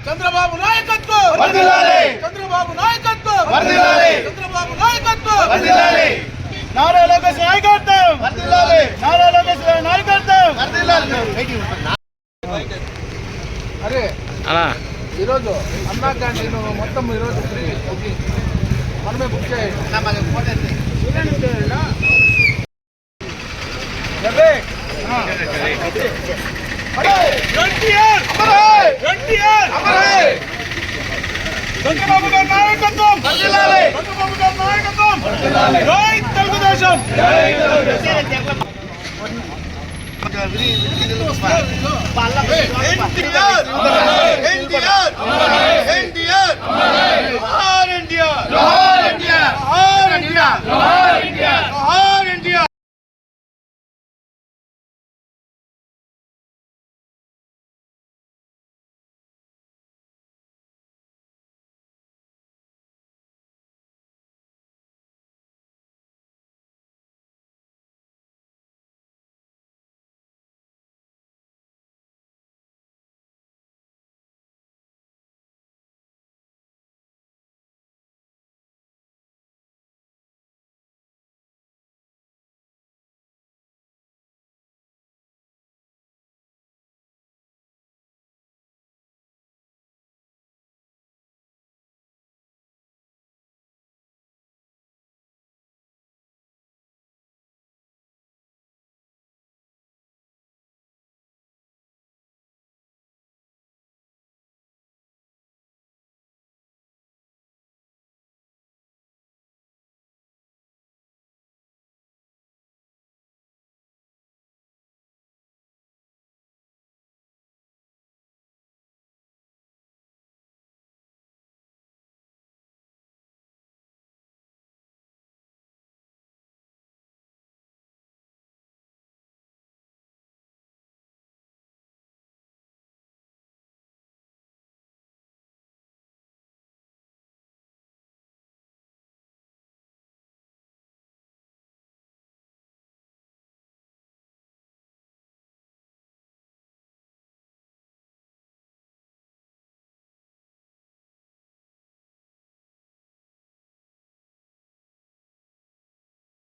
చంద్రబాబు నాయకత్వం వర్ధిల్లాలి చంద్రబాబు నాయకత్వం వర్ధిల్లాలి చంద్రబాబు నాయకత్వం వర్ధిల్లాలి నారా లోకేష్ నాయకత్వం వర్ధిల్లాలి నారా లోకేష్ నాయకత్వం వర్ధిల్లాలి అరే అలా ఈ రోజు అన్నా క్యాంటీన్ మొత్తం ఈ రోజు ఫ్రీ మనమే బుక్ చేయండి నా మన ఫోటో చంద్రబాబు గారి నాయకత్వం చంద్రబాబు గారి నాయకత్వం జై తెలుగుదేశం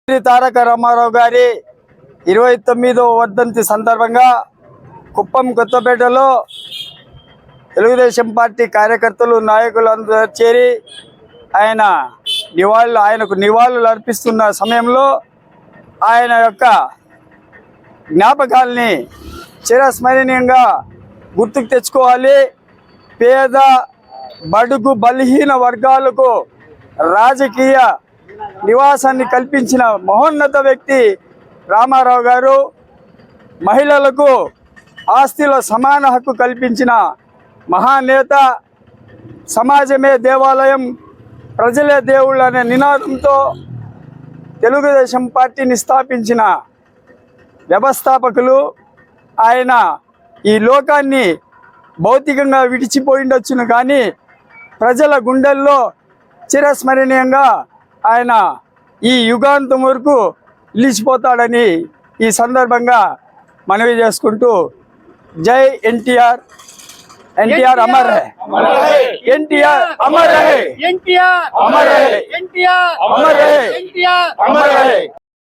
తారక రామారావు గారి 29వ వర్ధంతి సందర్భంగా కుప్పం కొత్తపేటలో తెలుగుదేశం పార్టీ కార్యకర్తలు నాయకులందరూ చేరి ఆయనకు నివాళులు అర్పిస్తున్న సమయంలో ఆయన యొక్క జ్ఞాపకాల్ని చిరస్మరణీయంగా గుర్తుకు తెచ్చుకోవాలి. పేద బడుగు బలహీన వర్గాలకు రాజకీయ నివాసాన్ని కల్పించిన మహోన్నత వ్యక్తి రామారావు గారు. మహిళలకు ఆస్తిలో సమాన హక్కు కల్పించిన మహానేత. సమాజమే దేవాలయం, ప్రజలే దేవుళ్ళు అనే నినాదంతో తెలుగుదేశం పార్టీని స్థాపించిన వ్యవస్థాపకులు. ఆయన ఈ లోకాన్ని భౌతికంగా విడిచిపోయిండొచ్చును కానీ ప్రజల గుండెల్లో చిరస్మరణీయంగా ఆయన ఈ యుగాంతం వరకు నిలిచిపోతాడని ఈ సందర్భంగా మనవి చేసుకుంటూ జై NTR. NTR Amar high, NTR Amar high, NTR Amar high, NTR Amar high, NTR Amar high.